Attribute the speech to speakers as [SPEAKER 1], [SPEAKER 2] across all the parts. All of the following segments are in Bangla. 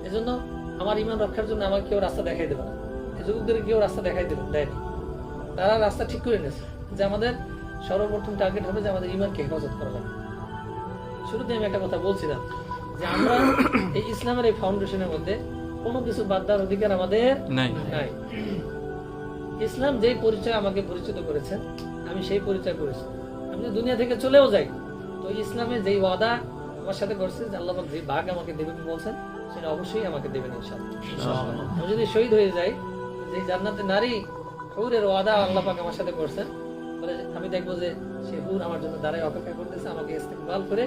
[SPEAKER 1] এজন্য আমার ইমান রক্ষার জন্য আমাকে কেউ রাস্তা দেখাই দেবে না, এই যুবকদের কেউ রাস্তা দেখাই দেয়নি। তারা রাস্তা ঠিক করে নিয়েছে যে আমাদের সর্বপ্রথম টার্গেট হবে যে আমাদের ইমানকে হেফাজত করা লাগবে। শুরুতে আমি একটা কথা বলছিলাম যে আমরা এই ইসলামের এই ফাউন্ডেশনের মধ্যে কোনো কিছু বাদ দেওয়ার অধিকার আমাদের নাই। ইসলাম যেই পরিচয় আমাকে পরিচিত করেছে আমি সেই পরিচয় করেছি। আমি যদি দুনিয়া থেকে চলেও যাই তো ইসলামে যেই ওয়াদা আমার সাথে করছে যে আল্লাহ পাক যে ভাগ আমাকে দেবেন বলছেন সেটা অবশ্যই আমাকে দেবেন ইনশাআল্লাহ। আমি যদি শহীদ হয়ে যাই যে জান্নাতে নারী হুরের ওয়াদা আল্লাহ পাক আমার সাথে করছেন, বলে আমি দেখবো যে সে হুর আমার জন্য দাঁড়ায় অপেক্ষা করতেছে, আমাকে ইস্তেকবাল করে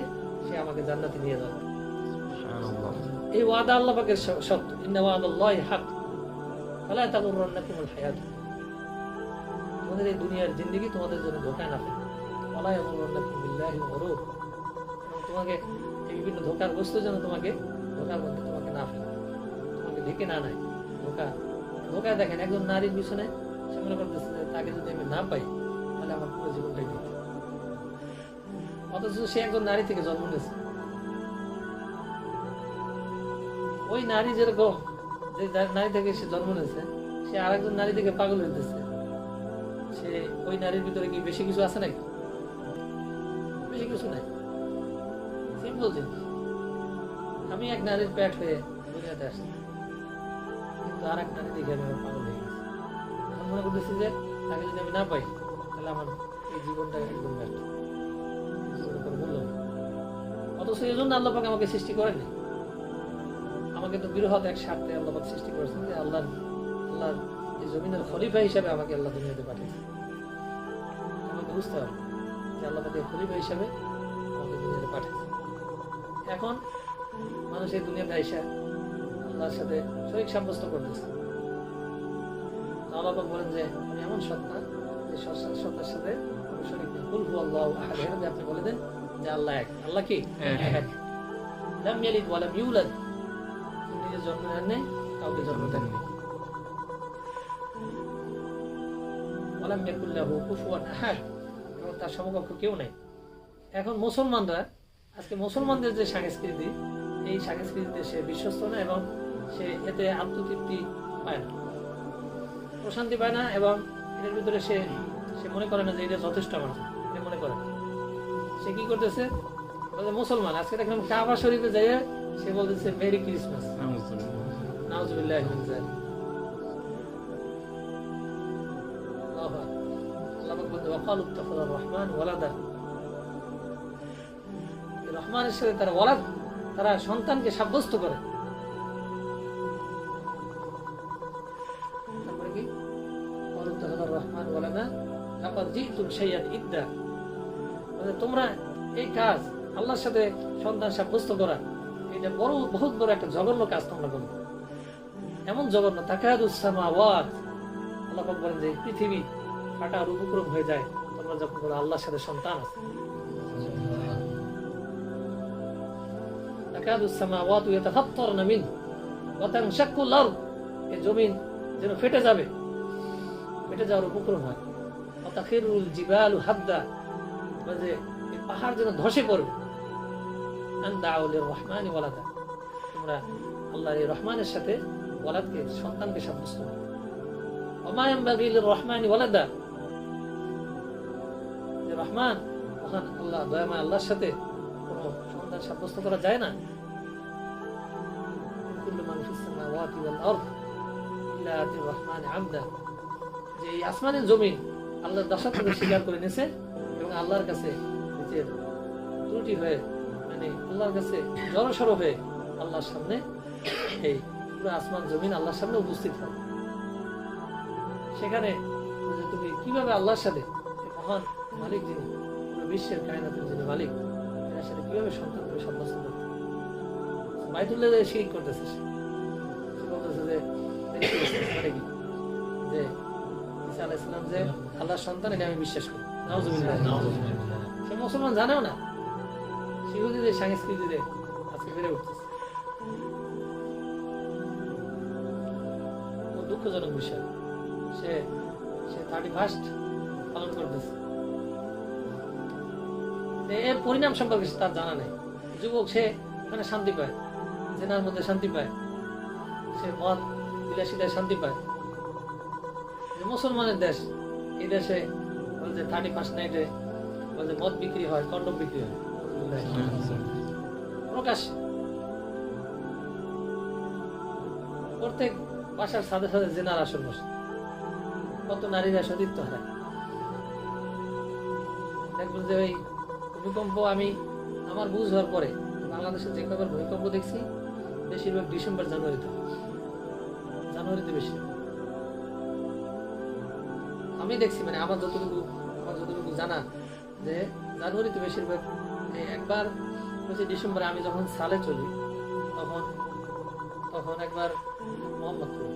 [SPEAKER 1] সে আমাকে জান্নাতে নিয়ে যাবে। এই ওয়াদা আল্লাহ পাকের সত্য, ইন্না ওয়াদাল্লাহি হক ফালা তাগুররান্নাকুমুল হায়াত। তোমাদের এই দুনিয়ার জিন্দেগি তোমাদের জন্য ধোঁকায় না ফেলে, ওয়ালা ইয়াগুররান্নাকুম বিল্লাহিল গরুর। তোমাকে এই বিভিন্ন ধোঁকার বস্তু যেন তোমাকে ধোঁকার মধ্যে তোমাকে না ফেলে, তোমাকে ঢেকে না নেয়। ধোঁকা দেখেন, একজন নারীর পিছনে সে মনে করতেছে যে তাকে যদি আমি না পাই তাহলে আমার পুরো জীবনটাই দিতে, অথচ সে একজন নারী থেকে জন্ম নিয়েছে। ওই নারী যেরকম যে নারী থেকে সে জন্ম নিয়েছে সে আরেকজন নারী থেকে পাগল হইতেছে, সে ওই নারীর ভিতরে কি বেশি কিছু আছে নাকি? বেশি কিছু নাই, সিম্পল জিনিস। আমি এক নারীর পেট হয়ে দুনিয়াতে আসছি, কিন্তু আর এক নারী দেখে আমি পাগল হয়ে গেছি। এখন মনে করতেছি যে তাকে যদি আমি না পাই তাহলে আমার এই জীবনটা একদম ব্যর্থ, জীবনের কোনো মূল্য নেই। অথচ এই জন্য আল্লাহ পাক আমাকে সৃষ্টি করেনি। আমাকে তো বৃহৎ এক স্বার্থে আল্লাহ পাক সৃষ্টি করেছেন যে আল্লাহর এই জমিনের খলিফা হিসাবে আমাকে আল্লাহ দুনিয়াতে পাঠিয়েছে। আমাকে বুঝতে হবে যে আল্লাহ পাকের খলিফা হিসাবে আমাকে দুনিয়াতে পাঠিয়েছে। এখন মানুষ এই দুনিয়াতে আইসা আল্লাহর সাথে শরীক সাব্যস্ত করতেছে। আল্লাহ পাক বলেন যে আমি এমন সত্তা যে সত্তার সাথে কোনো শরীক নেই। কুল হুয়াল্লাহু আহাদ, এভাবে আপনি বলে দেন যে আল্লাহ এক। আল্লাহ কি এক? লাম ইয়ালিদ ওয়া লাম ইউলাদ, নিজে জন্ম নেননি, কাউকে জন্ম দেননি। ওয়া লাম ইয়াকুল লাহু কুফুয়ান আহাদ, এবং তার সমকক্ষ কেউ নেই। এখন মুসলমানরা আজকে মুসলমানদের যে সংস্কৃতি, এই সংস্কৃতিতে সে বিশ্বস্ত না এবং সে এতে আত্মতৃপ্তি পায় না, প্রশান্তি পায় না, এবং এর ভিতরে সে মনে করে না যে এটা যথেষ্ট আমার, এটা মনে করে না। সে কি করতেছে, মুসলমান আজকে দেখলাম কাবা শরীফে যাইয়ে সে বলতেছে মেরি ক্রিসমাস, নাউজুবিল্লাহ মিন যালিক। আল্লাহু আকবার। আল্লাহ পাক বলেন ওয়াকালু ইত্তাখাযার রহমান ওয়ালাদা, রহমানের সাথে তারা ওয়ালাদ, তারা সন্তানকে সাব্যস্ত করে। তারপরে কি ওয়াকালু ইত্তাখাযার রহমান ওয়ালাদা লাকাদ জিতুম শাইআন ইদ্দা, মানে তোমরা এই কাজ আল্লাহর সাথে সন্তান সাব্যস্ত করা, এটা বহুত বড় একটা জঘন্য কাজ তোমরা করো। এমন জঘন্য, তাকাদুস সামাওয়াত, আল্লাহ পাক বলেন যে পৃথিবী ফাটার উপক্রম হয়ে যায় তোমরা যখন বলো আল্লাহর সাথে সন্তান আছে। তাকাদুস সামাওয়াতু ইয়াতাফাত্তারনা মিন ওয়া তানশাক্কুল আরদ, এই জমিন যেন ফেটে যাবে, ফেটে যাওয়ার উপক্রম হয়। ওয়া তাখিরুল জিবালু হাদ্দা, মানে এই পাহাড় যেন ধসে পড়বে। আন দাউ লিররহমানি ওয়ালাদা, তোমরা আল্লাহর এই রহমানের সাথে ওয়ালাদকে, সন্তানকে সাব্যস্ত করো। ওমা ইয়ানবাগি লিররহমানি ওয়ালাদা, যে রহমান মহান আল্লাহ, দয়াময় আল্লাহর সাথে কোনো সন্তান সাব্যস্ত করা যায় না। কুল্লু মান ফিস সামাওয়াতি ওয়াল আরদ ইল্লা আতির রহমানি আবদা, যে এই আসমানের জমিন আল্লাহর দাসত্বকে স্বীকার করে নিয়েছে এবং আল্লাহর কাছে নিজের ত্রুটি হয়ে, মানে আল্লাহর কাছে জড়সড় হয়ে আল্লাহর সামনে, এই পুরো আসমান জমিন আল্লাহর সামনে উপস্থিত হয়। সেখানে তুমি কিভাবে আল্লাহর সাথে, মহান মালিক যিনি পুরো বিশ্বের কায়নাতের যিনি মালিক, এর সাথে কিভাবে সন্তানকে সাব্যস্ত করতে, বাইতুল্লাহ শিরক করতেছে। সে বলতেছে যে মানে কি, যে ঈসা আলাইহিস সালাম যে আল্লাহর সন্তান, এটা আমি বিশ্বাস করি। নাউজুবিল্লাহ। সে মুসলমান জানেও না, ইহুদিদের সংস্কৃতিতে আজকে বেড়ে উঠতেছে। দুঃখজনক বিষয়, সে 31st পালন করতেছে, এর পরিণাম সম্পর্কে তার জানা নেই। যুবক সে ওখানে শান্তি পায়, জেনার মধ্যে শান্তি পায়, সে মদ বিলাসিতায় শান্তি পায়। যে মুসলমানের দেশ, এই দেশে বলে যে 31st নাইটে বলে যে মদ বিক্রি হয়, কন্ডম বিক্রি হয় প্রকাশ্যে। প্রত্যেক বাসার সাথে সাথে জেনার আসর বসে, কত নারীরা সতীত্ব হারায়। দেখবেন যে ওই ভূমিকম্প, আমি আমার বুঝ হওয়ার পরে বাংলাদেশে যে কবার ভূমিকম্প দেখছি বেশিরভাগ ডিসেম্বর জানুয়ারিতে বেশি আমি দেখছি। মানে আমার যতটুকু জানা যে জানুয়ারিতে বেশিরভাগ। একবার হচ্ছে ডিসেম্বরে আমি যখন সালে চলি তখন একবার মোহাম্মদপুর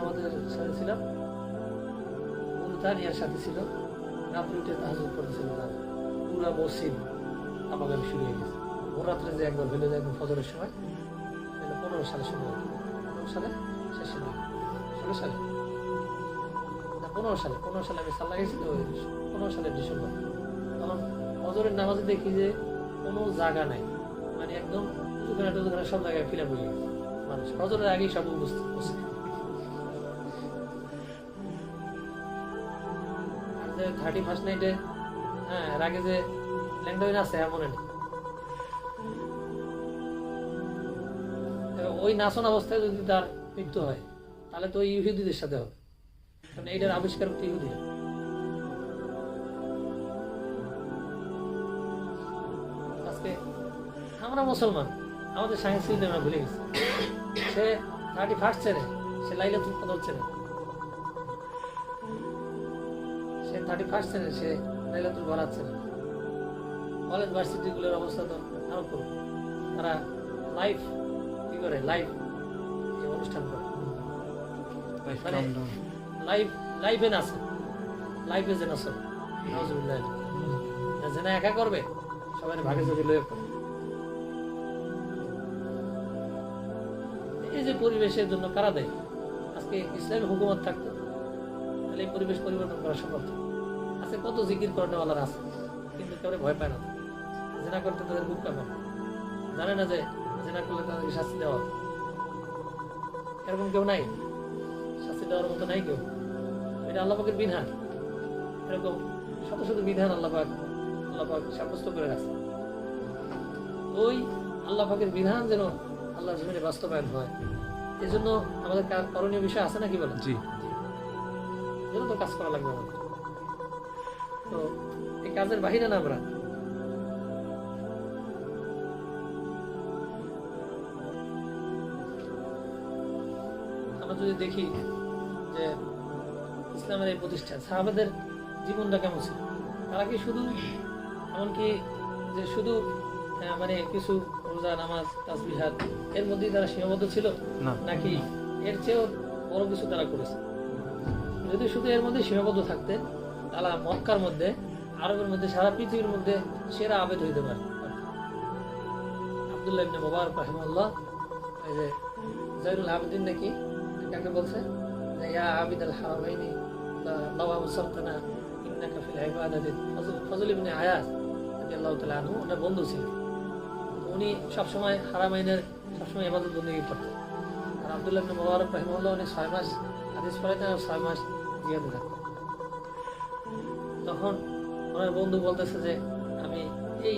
[SPEAKER 1] আমাদের সাথে ছিলাম, তানিয়ার সাথে ছিল, রাত্রে উঠে তাহাজ্জুদ পড়েছিল, পুরা মসজিদ আমাগামি শুরু হয়ে গেছে। ভোর রাত্রে যে একবার ভেলে যায় ফজরের সময়, 15 সালে সময়, 15 সালে শেষের দিকে, 16 সালে না 15 সালে আমি সাল্লা গেছি তো, 15 সালের ডিসেম্বর। তখন ফজরের নামাজে দেখি যে কোনো জায়গা নাই, মানে একদম টুজুখানা সব জায়গায় ফিলার হয়ে গেছে মানুষ, ফজরের আগেই সব উপস্থিত। আর যে 31st নাইটে, হ্যাঁ, এর আগে যে ল্যাংডাউন আছে এমন নেই। ওই নাচন অবস্থায় যদি তার মৃত্যু হয় তাহলে তো ওই ইহুদিদের সাথে হবে, কারণ এইটার আবিষ্কার তো ইহুদি। আজকে আমরা মুসলমান, আমাদের সংস্কৃতি আমরা ভুলে গেছি। সে 31st চেনে, সে লাইলাতুল কদর চেনে, সে 31st চেনে, সে লাইলাতুল বরাত চেনে। কলেজ ভার্সিটি গুলোর অবস্থা তো আরো করবে, তারা লাইভ কি করে, লাইভ অনুষ্ঠান করে, মানে লাইভে নাচে, লাইভে যে নাচে জেনা একা করবে, সবাই ভাগে যদি লয়ে করবে। এই যে পরিবেশের জন্য কারা দেয়? আজকে ইসলামী হুকুমত থাকতো তাহলে এই পরিবেশ পরিবর্তন করা সম্ভব। আজকে কত জিকির করানোওয়ালার আছে, কিন্তু কেউ ভয় পায় না, জেনা করতে তাদের বুক কাঁপে না, জানে না যে জেনা করলে তাদেরকে শাস্তি দেওয়া হবে। এরকম কেউ নাই, শাস্তি দেওয়ার মতো নাই কেউ। এটা আল্লাহ পাকের বিধান, এরকম শত শত বিধান আল্লাহ পাক সাব্যস্ত করে রাখছে। ওই আল্লাহ পাকের বিধান যেন আল্লাহ জমিনে বাস্তবায়ন হয়, এই জন্য আমাদের করণীয় বিষয় আছে নাকি বলেন? জি, যেন তো কাজ করা লাগবে আমাদের। তো এই কাজের বাহিরে না আমরা যদি দেখি যে ইসলামের এই প্রতিষ্ঠান, সাহাবাদের জীবনটা কেমন ছিল, তারা কি শুধু এমনকি যে শুধু মানে কিছু রোজা নামাজ তাসবিহাত এর মধ্যেই তারা সীমাবদ্ধ ছিল, নাকি এর চেয়েও বড় কিছু তারা করেছে? যদি শুধু এর মধ্যে সীমাবদ্ধ থাকতে, তারা মক্কার মধ্যে, আরবের মধ্যে, সারা পৃথিবীর মধ্যে সেরা আবেদ হইতে পারে। আব্দুল্লাহ ইবনে মুবারক রাহিমাহুল্লাহ, এই যে জাইনুল আবেদিন নাকি কাকে বলছে, ইয়া আবিদাল হারামাইনি লাও আবসারতানা ইন্নাকা ফিল ইবাদাতি। ফজল ইবনে আয়াজ রাদিয়াল্লাহু তাআলা আনহু ওনার বন্ধু ছিলেন, উনি সবসময় হারামাইনের সবসময় ইবাদত বন্দেগী করতেন। আর আব্দুল্লাহ ইবনে মুবারক রাহিমাহুল্লাহ উনি 6 মাস হাদিস পড়াইতেন আর 6 মাস জিহাদে থাকতেন। তখন ওনার বন্ধু বলতেছে যে আমি এই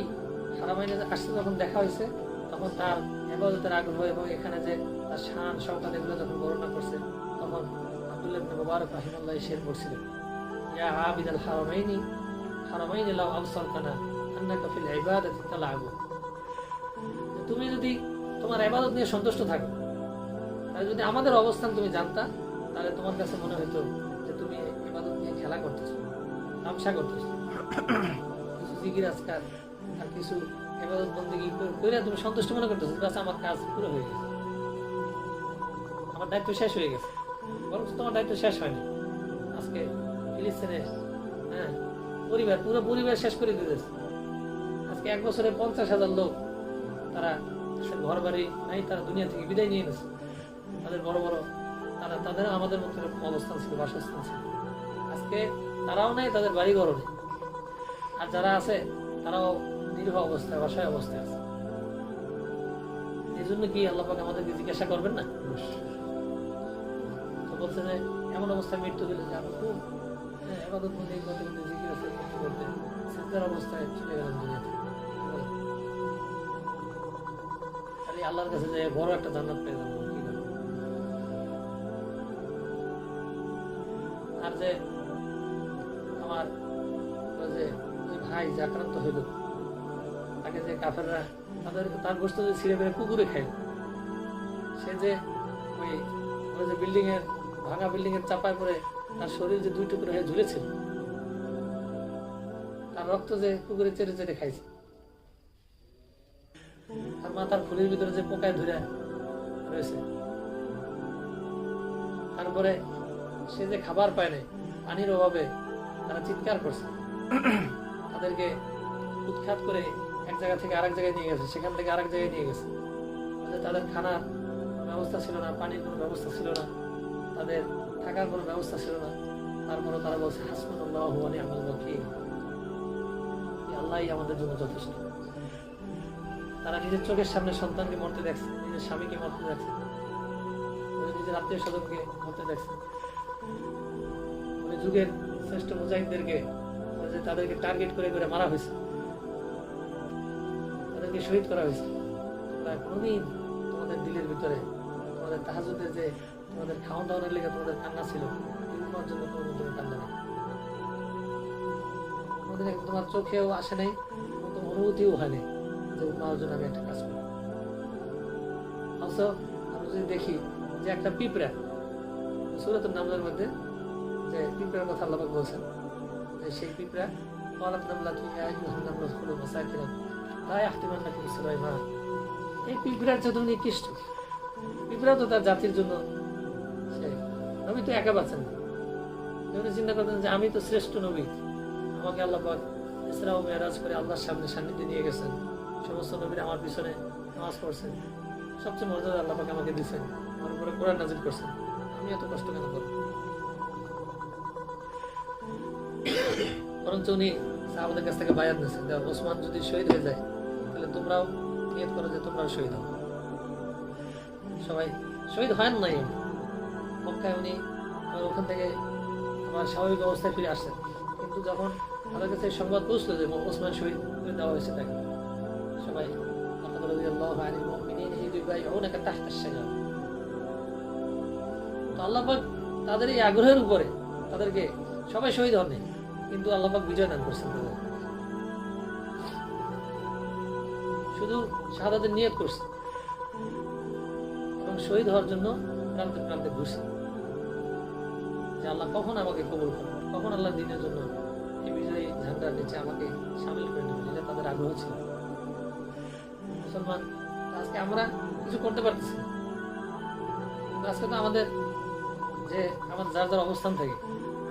[SPEAKER 1] হারামাইনে আসতে যখন দেখা হয়েছে, তখন তার ইবাদতের আগ্রহ এবং এখানে যে তার শান শওকত এগুলো যখন বর্ণনা করছে, তখন আব্দুল্লাহ ইবনে মুবারক রাহিমাহুল্লাহ শের পড়ছিলেন, ইয়া আবিদাল হারামাইনি লাউ আবসারতানা আন্নাকা ফিল ইবাদাতি তালাবু। তুমি যদি তোমার ইবাদত নিয়ে সন্তুষ্ট থাকো, তাহলে যদি আমাদের অবস্থান তুমি জানতা, তাহলে তোমার কাছে মনে হতো যে তুমি ইবাদত নিয়ে খেলা করতেছো, তামসা করতেছো, কিছু জিকির আজকার আর কিছু ইবাদত বন্দেগী করে তুমি সন্তুষ্ট মনে করতেছো, বাস আমার কাজ পুরো হয়ে গেছে, আমার দায়িত্ব শেষ হয়ে গেছে। বরং তোমার দায়িত্ব শেষ হয়নি। আজকে ফিলিস্তিনে পুরো পরিবার শেষ করে দিতেছে। আজকে 1 বছরে 50,000 লোক, তারা ঘর বাড়ি নাই, তারা দুনিয়া থেকে বিদায় নিয়ে গেছে। তাদের বড় বড় তাদের আমাদের মতো অবস্থান ছিল, বাসস্থান ছিল। আজকে তারাও নাই, তাদের বাড়ি ঘরও নেই। আর যারা আছে তারাও নিরীহ অবস্থায়, অসহায় অবস্থায় আছে। এই জন্য কি আল্লাহ পাক আমাদেরকে জিজ্ঞাসা করবেন না? তো বলছে যে এমন অবস্থায় মৃত্যু হলে যে আমি খুব এবাদত মধ্যে করতে করতে জিকির আছে করতে করতে সিদ্ধার অবস্থায় চলে গেলাম দুনিয়াতে। আর এই আল্লাহর কাছে যে বড় একটা জান্নাত পেয়ে যাবো কি করবো। আর যে আমার যে ওই ভাই যে আক্রান্ত হইল, তাকে যে কাফেররা তার গোস্ত যে ছিঁড়ে বেড়ে কুকুরে খাইল, সে যে ওই যে বিল্ডিং এর ভাঙা বিল্ডিং এর চাপায় পড়ে তার শরীর যে 2 টুকরো হয়ে ঝুলেছিল, তার রক্ত যে কুকুরে চেটে চেটে খাইছে, আর মাথার ফুলের ভিতরে যে পোকায় ধরে রয়েছে, তারপরে সে যে খাবার পায় নাই, পানির অভাবে তারা চিৎকার করছে, তাদেরকে উৎখাত করে এক জায়গা থেকে আরেক জায়গায় নিয়ে গেছে, সেখান থেকে আরেক জায়গায় নিয়ে গেছে। তাদের খানার ব্যবস্থা ছিল না, পানির কোনো ব্যবস্থা ছিল না, তাদের থাকার কোনো ব্যবস্থা ছিল না। তারপরে তারা বলছে হাসবুনাল্লাহু ওয়া নি'মাল ওয়াকিল, আল্লাহই আমাদের জন্য যথেষ্ট। তারা নিজের চোখের সামনে সন্তানকে মরতে দেখছে, নিজের স্বামীকে মরতে দেখছে, নিজের আত্মীয় স্বজনকে মরতে দেখছে। যুগের শ্রেষ্ঠ মুজাহিদদেরকে তাদেরকে টার্গেট করে করে মারা হয়েছে, তাদেরকে শহীদ করা হয়েছে। কোনদিন তোমাদের দিলের ভিতরে তোমাদের তাহাজ্জুদের যে তোমাদের খাওয়া দাওয়ার লেগে তোমাদের কান্না ছিল, তোমার জন্য কোনদিন তুমি কান্না নেই, কোনদিন তোমার চোখেও আসে নাই, তোমার অনুভূতিও হয় নাই যে মার জন্য আমি একটা কাজ করি। অবশ্য আমরা যদি দেখি যে একটা পিঁপড়া সূরাতুন নামলের মধ্যে যে পিঁপড়ার কথা আল্লাহ পাক বলছেন, যে সেই পিঁপড়া ক্বালাত নামলাতু ইয়া আইয়ুহান নামলু উদখুলু মাসাকিনাকুম লা ইয়াহতিমান্নাকুম সুলাইমান। এই পিঁপড়ার যে তুমি নিকৃষ্ট, পিঁপড়া তো তার জাতির জন্য নবী তো একা বাঁচেন না। উনি চিন্তা করতেন যে আমি তো শ্রেষ্ঠ নবী, আমাকে আল্লাহ পাক ইসরা ও মেরাজ করে আল্লাহর সামনে সান্নিধ্যে নিয়ে গেছেন, সমস্ত নবীরা আমার পিছনে নামাজ পড়ছেন, সবচেয়ে মর্যাদা আল্লাহ পাক আমাকে দিয়েছেন, আমার উপরে কোরআন নাযিল করছেন, আমি এত কষ্ট কেন করব? বরঞ্চ উনি সাহাবাদের কাছ থেকে বায়াত নিয়েছেন, ওসমান যদি শহীদ হয়ে যায় তাহলে তোমরাও নিয়ত করো যে তোমরাও শহীদ হও। সবাই শহীদ হয় নাই। মক্কায় উনি ওখান থেকে আমার স্বাভাবিক অবস্থায় ফিরে আসছেন, কিন্তু যখন তাদের কাছে সংবাদ পৌঁছলো যে ওসমান শহীদ করে দেওয়া হয়েছে তাকে, সবাই আল্লাহ পাক তাদের এই আগ্রহের উপরে তাদেরকে সবাই শহীদ হননি, কিন্তু আল্লাহ পাক বিজয় দান করছেন তাদের, শুধু শাহাদাতের নিয়ত করছে এবং শহীদ হওয়ার জন্য প্রান্তে প্রান্তে ঘুরছে যে আল্লাহ কখন আমাকে কবুল করবে, কখন আল্লাহ দিনের জন্য এই বিজয়ী ঝান্ডার নিচে আমাকে সামিল করে নেবেন, এটা তাদের আগ্রহ ছিল। মুসলমান আজকে আমরা কিছু করতে পারতেছি না, আজকে তো আমাদের যে আমাদের যার যার অবস্থান থাকে,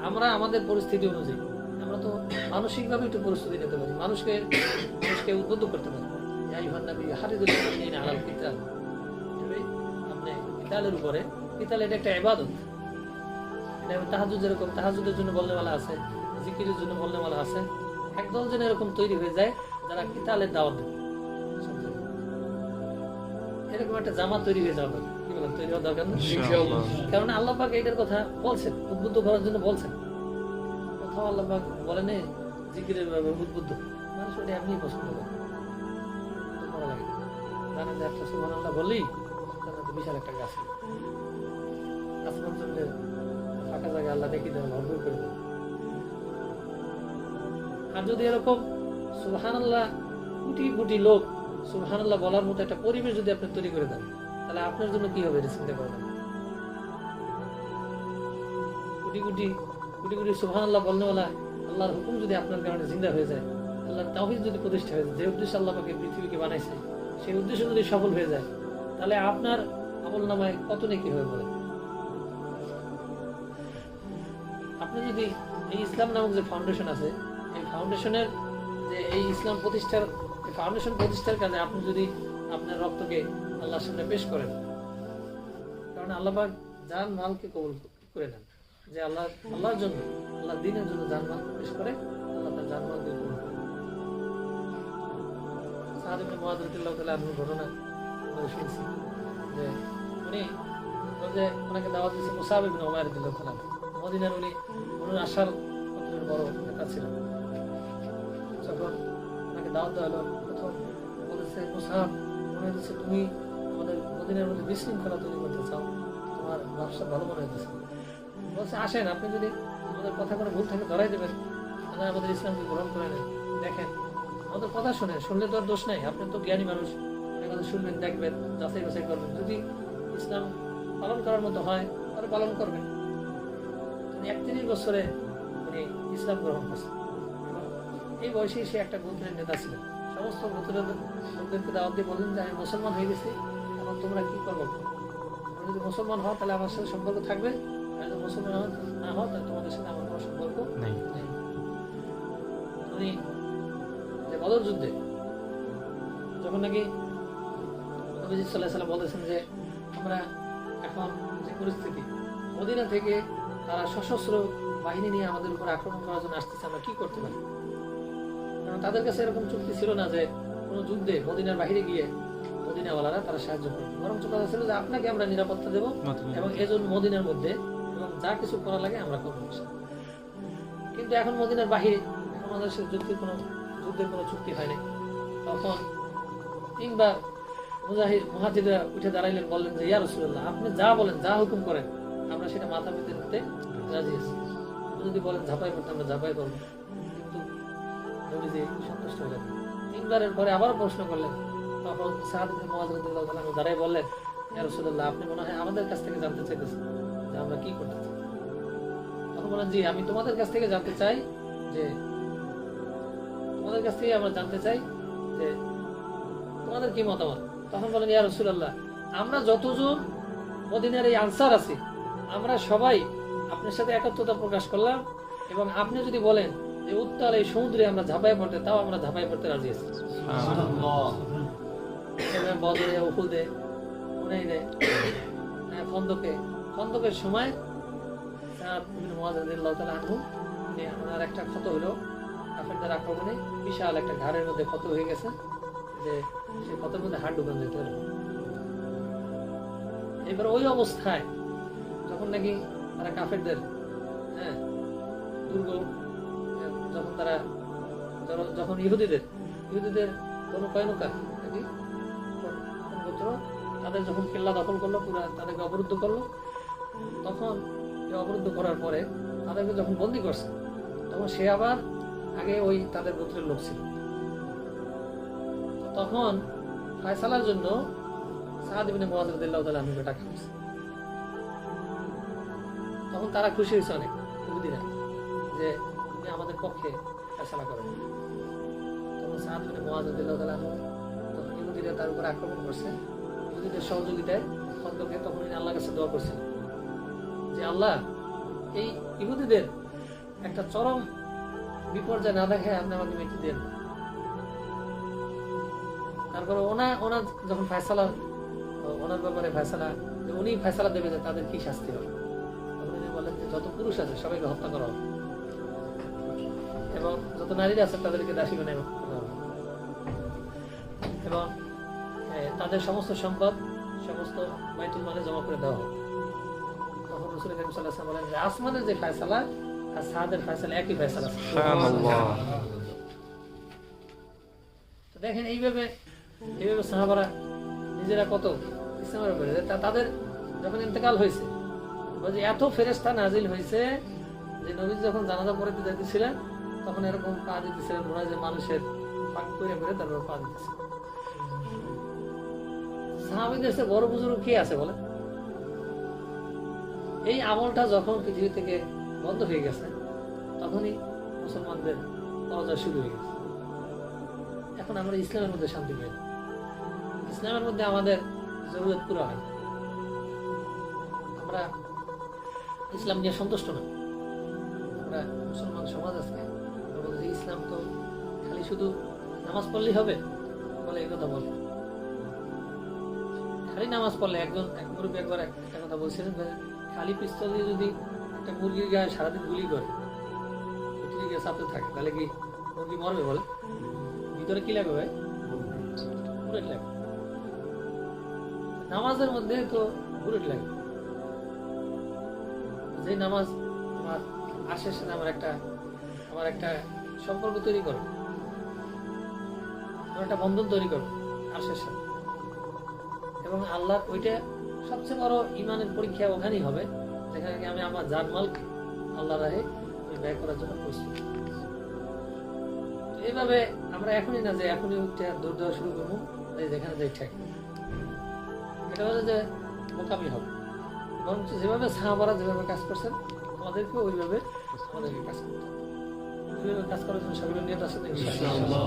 [SPEAKER 1] আমরা আমাদের পরিস্থিতি অনুযায়ী আমরা তো মানসিকভাবে একটু প্রস্তুতি নিতে পারি, মানুষকে উদ্বুদ্ধ করতে পারি। আপনি কিতালের উপরে, কিতাল এটা একটা ইবাদত, তাহাজ্জুদ যেরকম তাহাজ্জুদের জন্য বলনেওয়ালা আছে, জিকিরের জন্য বলনেওয়ালা আছে, একদল যেন এরকম তৈরি হয়ে যায় যারা কিতালের দাওয়াত দেয়, এরকম একটা জামাত তৈরি হয়ে যাওয়া দরকার। কি বলেন, তৈরি হওয়া দরকার না? কারণ আল্লাহ পাক এইটার কথা বলছেন, উদ্বুদ্ধ করার জন্য বলছেন। কোথাও আল্লাহ পাক বলেন জিকিরের ব্যাপারে উদ্বুদ্ধ, মানুষ ওটা এমনি পছন্দ করে, ভালো লাগে। জানেন যে একটা সুবহানাল্লাহ বললেই জান্নাতে বিশাল একটা গাছ, আসমান জমিনের ফাঁকা জায়গা আল্লাহ দেখি দেন, ভরপুর করে দেন। আর যদি এরকম সুবহানাল্লাহ কোটি কোটি লোক সুবহানাল্লাহ বলার মতো একটা পরিবেশ যদি আপনি তৈরি করে দেন, তাহলে আপনার জন্য কি হবে এটা চিন্তা করেন। কোটি কোটি কোটি কোটি সুবহানাল্লাহ বলনেওয়ালা আল্লাহর হুকুম যদি আপনার কারণে জিন্দা হয়ে যায়, আল্লাহর তাওহীদ যদি প্রতিষ্ঠা হয়ে যায়, যে উদ্দেশ্যে আল্লাহ পাক পৃথিবীকে বানাইছে সেই উদ্দেশ্য যদি সফল হয়ে যায়, তাহলে আপনার আমলনামায় কত নেকি হয়ে পড়ে। আপনি যদি এই ইসলাম নামক যে ফাউন্ডেশন আছে, এই ফাউন্ডেশনের যে এই ইসলাম প্রতিষ্ঠার ফাউন্ডেশন প্রতিষ্ঠার কাজে আপনি যদি আপনার রক্তকে আল্লাহর সামনে পেশ করেন, কারণ আল্লাহ পাক জান মালকে কবুল করে নেন, যে আল্লাহর জন্য, আল্লাহ দ্বীনের জন্য জান মাল পেশ করে, আল্লাহ তার জান মালকে কবুল করে। সাদ ইবনে মুআয রাদিয়াল্লাহু তাআলা আনহু ঘটনা আমরা শুনছি যে উনি যে ওনাকে দাওয়াত দিয়েছে মুসাব ইবনে উমাইর রাদিয়াল্লাহু তাআলা, মদিনার উনি আশার গোত্রের বড় নেতা ছিলেন। যখন ওনাকে দাওয়াত দেওয়া হলো, প্রথম বলেছে মুসাব, মনে হচ্ছে তুমি আমাদের মদিনার মধ্যে বিশৃঙ্খলা তৈরি করতে চাও, তোমার ব্যবসা ভালো মনে হতেছে। বলছে আসেন, আপনি যদি আমাদের কথা করে ভুল থাকে ধরাই দেবেন, তাহলে আমাদের ইসলামকে গ্রহণ করে নেন। দেখেন আমাদের কথা শুনলে তো আর দোষ নাই, আপনি তো জ্ঞানী মানুষ, কথা শুনবেন, দেখবেন, যাচাই বাছাই করবেন, যদি ইসলাম পালন করার মতো হয় তাহলে পালন করবেন। 31 বছরে উনি ইসলাম গ্রহণ করছেন। এই বয়সেই সে একটা গোত্রের নেতা ছিলেন। সমস্ত গোত্রের লোকদেরকে দাওয়াত দিয়ে বললেন যে আমি মুসলমান হয়ে গেছি, এখন তোমরা কি করবো? তোমরা যদি মুসলমান হও তাহলে আমার সাথে সম্পর্ক থাকবে, আর যদি মুসলমান না হও তাহলে তোমাদের সাথে আমার কোনো সম্পর্ক নেই। উনি যে বদর যুদ্ধে যখন নাকি নবীজি সাল্লাল্লাহু আলাইহি ওয়াসাল্লাম বলেছেন যে আমরা এখন যে পরিস্থিতি, মদিনা থেকে তারা সশস্ত্র বাহিনী নিয়ে আমাদের উপর আক্রমণ করার জন্য আসতেছে, আমরা কি করতে পারি? কারণ তাদের কাছে এরকম চুক্তি ছিল না যে কোনো যুদ্ধে মদিনার বাহিরে গিয়ে মদিনাওয়ালারা তারা সাহায্য করবে, বরং কথা ছিল যে আপনাকে আমরা নিরাপত্তা দেবো এবং এজন্য মদিনার মধ্যে এবং যা কিছু করা লাগে আমরা করবো। কিন্তু এখন মদিনার বাহিরে এখন আমাদের সাথে যুদ্ধের কোনো চুক্তি হয়নি। তখন তিনবার মুহাজিররা উঠে দাঁড়াইলেন, বললেন যে ইয়া রাসূলুল্লাহ, আপনি যা বলেন, যা হুকুম করেন, আমরা সেটা মাথা পেতে নিতে রাজি আছি। যদি বলেন ঝাঁপাই করতে, আমরা ঝাঁপাই করবো। কিন্তু নবীজি সন্তুষ্ট হলেন। তিনবারের পরে আবার প্রশ্ন করলেন। তখন সাদ ইবনে মুআয রাদিয়াল্লাহু তাআলা দাঁড়াই বললেন, ইয়া রাসূলুল্লাহ, আপনি মনে হয় আমাদের কাছ থেকে জানতে চাইতেছেন যে আমরা কি করতে চাই। তখন বলেন, জি, আমি তোমাদের কাছ থেকে জানতে চাই যে আমরা জানতে চাই যে তোমাদের কি মতামত। তখন বলেন, ইয়া রাসূলুল্লাহ, আমরা যতজন মদিনার এই আনসার আছি, আমরা সবাই আপনার সাথে একত্রতা প্রকাশ করলাম, এবং আপনি যদি বলেন যে উত্তাল এই সমুদ্রে আমরা ঝাঁপাই পড়তে, তাও আমরা ঝাঁপাই পড়তে রাজি আছি। বদরে, উহুদে, হুনাইনে, খন্দকের সময় সাদ ইবনে মুআয রাদিয়াল্লাহু তাআলা আনহু ওনার একটা ক্ষত হলো কাফেরদের আক্রমণে, বিশাল একটা ঘাড়ের মধ্যে ক্ষত হয়ে গেছে, যে সেই ক্ষতের মধ্যে হাড় ঢুকানো যেতে পারে। এবার ওই অবস্থায় যখন নাকি তারা কাফেরদের দুর্গ, যখন ইহুদিদের কোনো কয়নকা নাকি গোত্র তাদের যখন কেল্লা দখল করলো, পুরা তাদেরকে অবরুদ্ধ করলো, তখন অবরুদ্ধ করার পরে তাদেরকে যখন বন্দী করছে, তখন সে আবার আগে ওই তাদের গোত্রের লোক ছিল। তখন ফায়সালার জন্য সাদ ইবনে মুআয রাদিয়াল্লাহু তাআলা আনহুকে ডাকা হয়েছে। তখন তারা খুশি হয়েছে অনেক, ইহুদিরা, যে উনি আমাদের পক্ষে ফায়সালা করেন। তখন সাদ ইবনে মুআয রাদিয়াল্লাহু তাআলা আনহু, তখন ইহুদিরা তার উপর আক্রমণ করছে, ইহুদিদের সহযোগিতায় খন্দকে, তখন উনি আল্লাহর কাছে দোয়া করছেন যে আল্লাহ, এই ইহুদিদের একটা চরম বিপর্যয় না দেখায় আপনি আমাকে মৃত্যু দেন। তারপরে ওনার যখন ফায়সালা, ওনার ব্যাপারে ফায়সালা, উনি ফায়সালা দেবে যে তাদের কি শাস্তি হবে, তখন উনি বলেন যে যত পুরুষ আছে সবাইকে হত্যা করা হবে, এবং যত নারীরা আছে তাদেরকে দাসী বানায় করা হবে, এবং তাদের সমস্ত সম্পদ সমস্ত বাইতুল মালে জমা করে দেওয়া হবে। তখন রাসূল কারীম সাল্লাল্লাহু আলাইহি ওয়াসাল্লাম বলেন যে আসমানের যে ফায়সালা আর সাদের ফায়সালা একই ফায়সালা। তো দেখেন এইভাবে সাহাবারা নিজেরা কত ইসলামের উপরে, তাদের যখন ইন্তেকাল হয়েছে, বলছে এত ফেরেশতা নাজিল হয়েছে যে নবীজি যখন জানাজা পড়াতে যাইতেছিলেন, তখন এরকম পা দিতেছিলেন, মনে হয় যে মানুষের পাক করে তারপর পা দিতেছে। সাহাবীদের চেয়ে বড় বুজুর্গ কে আছে বলে? এই আমলটা যখন পৃথিবী থেকে বন্ধ হয়ে গেছে, তখনই মুসলমানদের পরাজয় শুরু হয়ে গেছে। এখন আমরা ইসলামের মধ্যে শান্তি পাই, ইসলামের মধ্যে আমাদের জরুরত পুরো হয়, আমরা ইসলাম নিয়ে সন্তুষ্ট না। আমরা মুসলমান সমাজ আজকে ইসলাম তো খালি শুধু নামাজ পড়লেই হবে বলে এই কথা বলে, খালি নামাজ পড়লে এক মুরব্বী একবার একটা কথা বলছিলেন, খালি পিস্তল দিয়ে যদি একটা মুরগির গায়ে সারাদিন গুলি করে গিয়ে চাপতে থাকে, তাহলে কি মুরগি মরবে বলে? ভিতরে কি লাগবে ভাই? বুলেট লাগবে। নামাজের মধ্যে তো বুলেট লাগবে, যে নামাজ আমার আশের সাথে আমার একটা সম্পর্ক তৈরি করো, আমার একটা বন্ধন তৈরি করো আশের সাথে। এবং আল্লাহ ওইটা সবচেয়ে বড় ইমানের পরীক্ষা ওখানেই হবে, যেখানে কি আমি আমার জানমালকে আল্লাহ রাহে ব্যয় করার জন্য প্রস্তুত। এইভাবে আমরা এখনই না যে এখনই উঠতে দৌড় দেওয়া শুরু করবো যেখানে যাই ঠেক, এটা হচ্ছে যে মোকামি হবে। বরং যেভাবে সাহাবারা যেভাবে কাজ করছেন আমাদেরকে ওইভাবে আমাদেরকে কাজ করতে হবে। ওইভাবে কাজ করার জন্য সকলের নিয়ত আছে ইনশাআল্লাহ।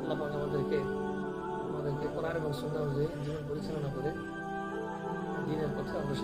[SPEAKER 1] আল্লাহ পাক আমাদেরকে কোরআন এবং সুন্নাহ অনুযায়ী জীবন পরিচালনা করে দিনের পথে অগ্রসর